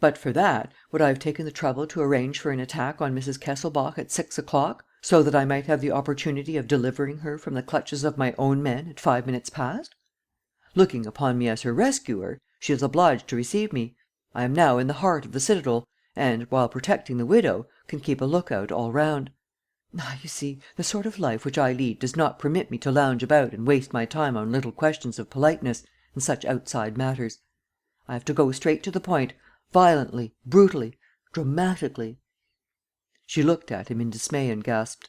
But for that, would I have taken the trouble to arrange for an attack on Mrs. Kesselbach at 6 o'clock, so that I might have the opportunity of delivering her from the clutches of my own men at 5 minutes past? Looking upon me as her rescuer, she is obliged to receive me. I am now in the heart of the citadel and, while protecting the widow, can keep a lookout all round. Ah, you see, the sort of life which I lead does not permit me to lounge about and waste my time on little questions of politeness and such outside matters. I have to go straight to the point, violently, brutally, dramatically." She looked at him in dismay and gasped: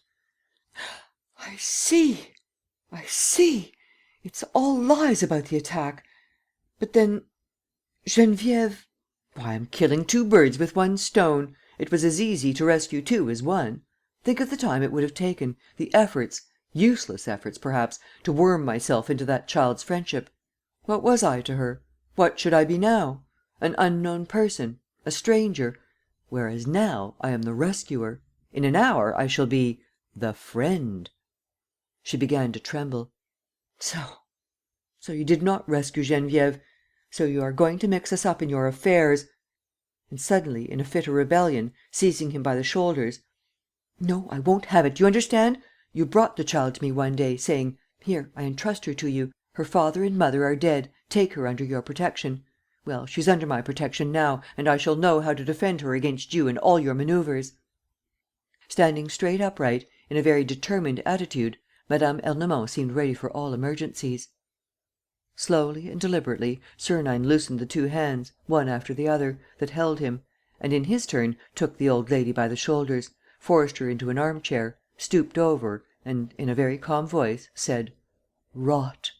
"I see. It's all lies about the attack. But then, Geneviève. Why, I'm killing two birds with one stone. It was as easy to rescue two as one. Think of the time it would have taken, the efforts, useless efforts perhaps, to worm myself into that child's friendship. What was I to her? What should I be now? An unknown person, a stranger. Whereas now I am the rescuer. In an hour I shall be the friend." She began to tremble. So you did not rescue Geneviève. So you are going to mix us up in your affairs." And suddenly, in a fit of rebellion, seizing him by the shoulders: "No, I won't have it, do you understand? You brought the child to me one day, saying, 'Here, I entrust her to you. Her father and mother are dead. Take her under your protection.' Well, she's under my protection now, and I shall know how to defend her against you and all your manoeuvres." Standing straight upright, in a very determined attitude, Mme. Ernemont seemed ready for all emergencies. Slowly and deliberately, Sernine loosened the two hands, one after the other, that held him, and in his turn took the old lady by the shoulders, forced her into an arm-chair, stooped over and, in a very calm voice, said: "Rot."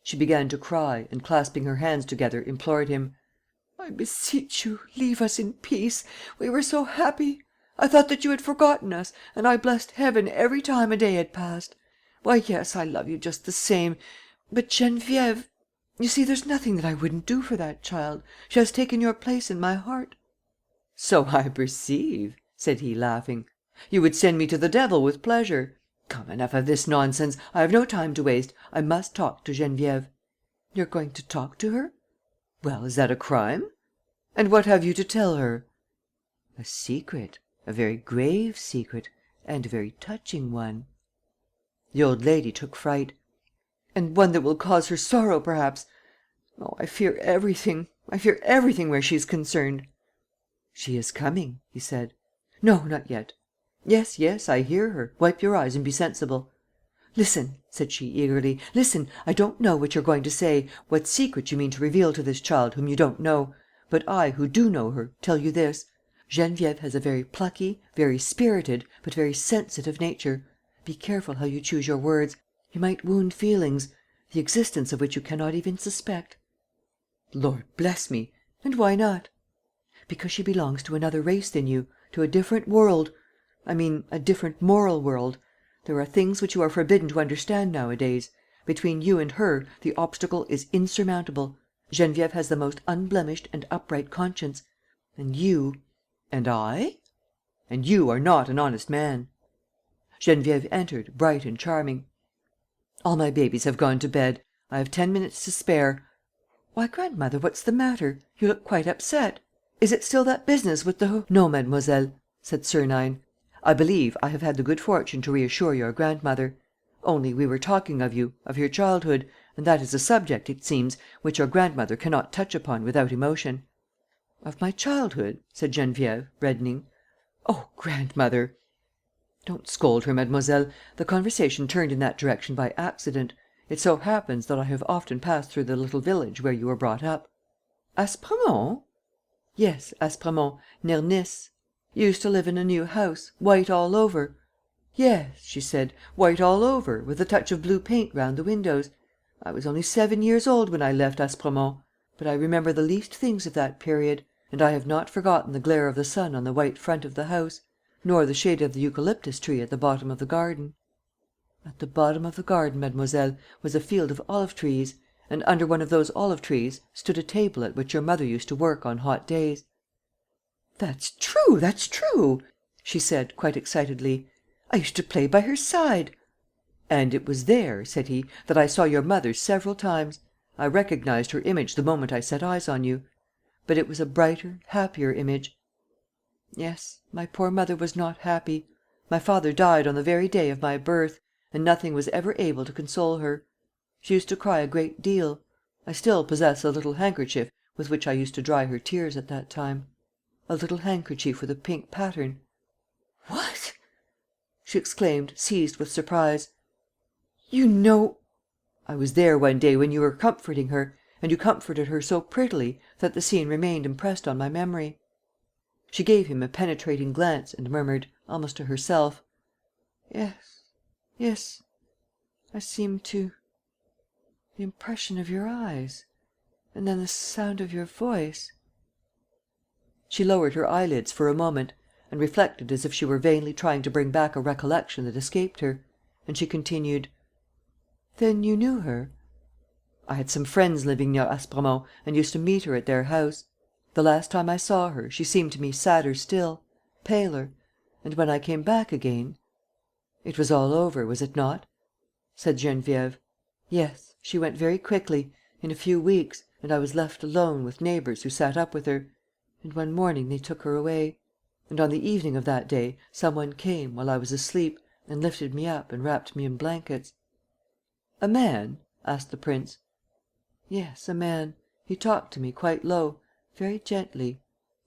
She began to cry and, clasping her hands together, implored him: "I beseech you, leave us in peace. We were so happy. I thought that you had forgotten us and I blessed heaven every time a day had passed. Why, yes, I love you just the same. But Geneviève, you see, there's nothing that I wouldn't do for that child. She has taken your place in my heart." "So I perceive," said he, laughing. "You would send me to the devil with pleasure. Come, enough of this nonsense. I have no time to waste. I must talk to Geneviève." "You're going to talk to her?" "Well, is that a crime? And what have you to tell her?" "A secret, a very grave secret and a very touching one." The old lady took fright. "And one that will cause her sorrow, perhaps. Oh, I fear everything. I fear everything where she is concerned." "She is coming," he said. "No, not yet." "Yes, I hear her. Wipe your eyes and be sensible." "Listen," said she, eagerly. "Listen. I don't know what you're going to say, what secret you mean to reveal to this child whom you don't know. But I, who do know her, tell you this: Geneviève has a very plucky, very spirited, but very sensitive nature. Be careful how you choose your words. You might wound feelings, the existence of which you cannot even suspect." "Lord bless me! And why not?" "Because she belongs to another race than you, to a different world. I mean, a different moral world. There are things which you are forbidden to understand nowadays. Between you and her, the obstacle is insurmountable. Geneviève has the most unblemished and upright conscience. And you." "And I?" "And you are not an honest man." Geneviève entered, bright and charming. "All my babies have gone to bed. I have 10 minutes to spare. Why, grandmother, what's the matter? You look quite upset. Is it still that business with the..." "No, mademoiselle," said Sernine. "I believe I have had the good fortune to reassure your grandmother. Only, we were talking of you, of your childhood, and that is a subject, it seems, which your grandmother cannot touch upon without emotion." "Of my childhood?" said Geneviève, reddening. "Oh, grandmother!" "Don't scold her, mademoiselle. The conversation turned in that direction by accident. It so happens that I have often passed through the little village where you were brought up." "Aspremont?" "Yes, Aspremont, near Nice. You used to live in a new house, white all over." "Yes," she said, "white all over, with a touch of blue paint round the windows. I was only 7 years old when I left Aspremont. But I remember the least things of that period. And I have not forgotten the glare of the sun on the white front of the house, nor the shade of the eucalyptus tree at the bottom of the garden." "At the bottom of the garden, mademoiselle, was a field of olive trees; and under one of those olive trees stood a table at which your mother used to work on hot days." That's true!" she said, quite excitedly. "I used to play by her side." "And it was there," said he, "that I saw your mother several times. I recognized her image the moment I set eyes on you. but it was a brighter, happier image. Yes, my poor mother was not happy. My father died on the very day of my birth, and nothing was ever able to console her. She used to cry a great deal. I still possess a little handkerchief with which I used to dry her tears at that time. A little handkerchief with a pink pattern." "What!" she exclaimed, seized with surprise. "You know—" "I was there one day when you were comforting her, and you comforted her so prettily that the scene remained impressed on my memory." She gave him a penetrating glance and murmured, almost to herself: "Yes, yes, I seem to... the impression of your eyes ... and then the sound of your voice." She lowered her eyelids for a moment and reflected as if she were vainly trying to bring back a recollection that escaped her. And she continued: "Then you knew her?" "I had some friends living near Aspremont and used to meet her at their house. The last time I saw her, she seemed to me sadder still, paler. And when I came back again...." "It was all over, was it not?" said Geneviève. "Yes, she went very quickly, in a few weeks, and I was left alone, with neighbours who sat up with her. And one morning they took her away. And on the evening of that day some one came, while I was asleep, and lifted me up and wrapped me in blankets." "A man?" asked the prince. "Yes, a man. He talked to me, quite low, very gently.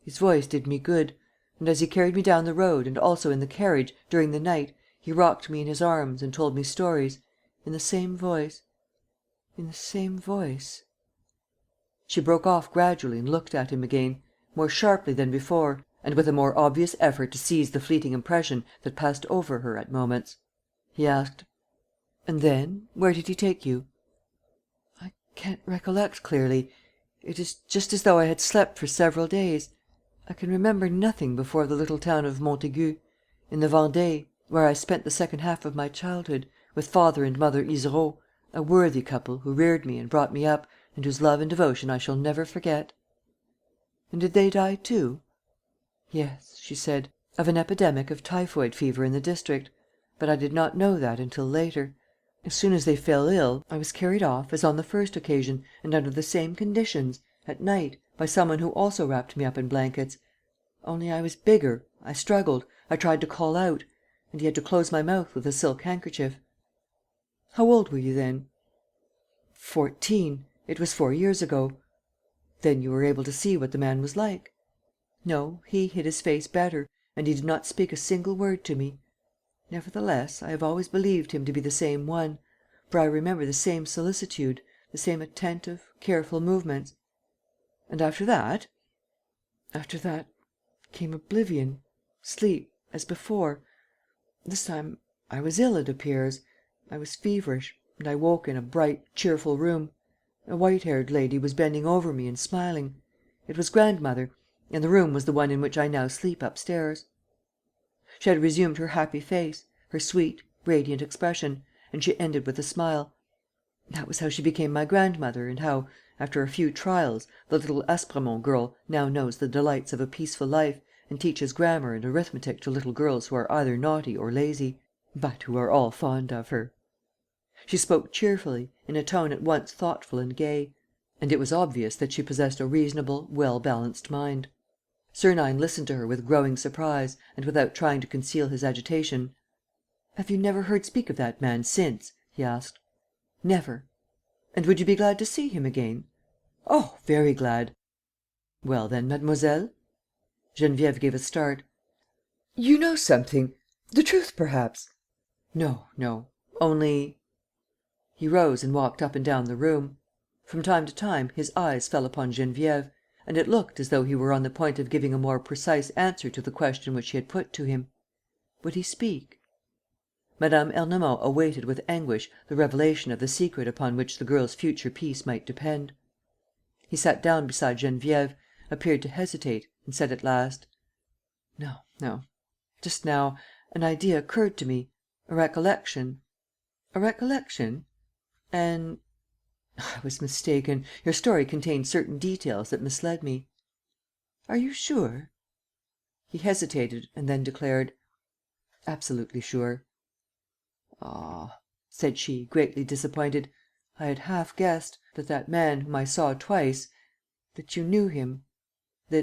His voice did me good. And as he carried me down the road and also in the carriage, during the night, he rocked me in his arms and told me stories, in the same voice, in the same voice." She broke off gradually and looked at him again, more sharply than before and with a more obvious effort to seize the fleeting impression that passed over her at moments. He asked: "And then? Where did he take you?" "I can't recollect clearly. It is just as though I had slept for several days. I can remember nothing before the little town of Montaigu, in the Vendée, where I spent the second half of my childhood, with Father and Mother Izereau, a worthy couple who reared me and brought me up and whose love and devotion I shall never forget." "And did they die too?" "Yes," she said, "of an epidemic of typhoid fever in the district. But I did not know that until later. As soon as they fell ill, I was carried off, as on the first occasion and under the same conditions, at night, by some one who also wrapped me up in blankets. Only I was bigger, I struggled, I tried to call out; and he had to close my mouth with a silk handkerchief." "How old were you then?" "14. It was 4 years ago." "Then you were able to see what the man was like?" "No, he hid his face better and he did not speak a single word to me. Nevertheless, I have always believed him to be the same one, for I remember the same solicitude, the same attentive, careful movements." "And after that?" "After that came oblivion, sleep, as before. This time I was ill, it appears. I was feverish and I woke in a bright, cheerful room. A white-haired lady was bending over me and smiling. It was grandmother, and the room was the one in which I now sleep upstairs." She had resumed her happy face, her sweet, radiant expression, and she ended with a smile. "That was how she became my grandmother and how, after a few trials, the little Aspremont girl now knows the delights of a peaceful life and teaches grammar and arithmetic to little girls who are either naughty or lazy, but who are all fond of her." She spoke cheerfully, in a tone at once thoughtful and gay; and it was obvious that she possessed a reasonable, well-balanced mind. Sernine listened to her with growing surprise and without trying to conceal his agitation. "Have you never heard speak of that man since?" he asked. "Never." "And would you be glad to see him again?" "Oh, very glad!" "Well, then, mademoiselle?" Geneviève gave a start. "You know something ... the truth, perhaps?" "No, no. Only...." He rose and walked up and down the room. From time to time, his eyes fell upon Geneviève; and it looked as though he were on the point of giving a more precise answer to the question which she had put to him. Would he speak? Mme. Ernemont awaited with anguish the revelation of the secret upon which the girl's future peace might depend. He sat down beside Geneviève, appeared to hesitate, and said at last: "No, no. Just now, an idea occurred to me, a recollection." "A recollection? And...." "I was mistaken. Your story contained certain details that misled me." "Are you sure?" He hesitated and then declared: "Absolutely sure." "Ah," said she, greatly disappointed, "I had half guessed ... that man whom I saw twice ... that you knew him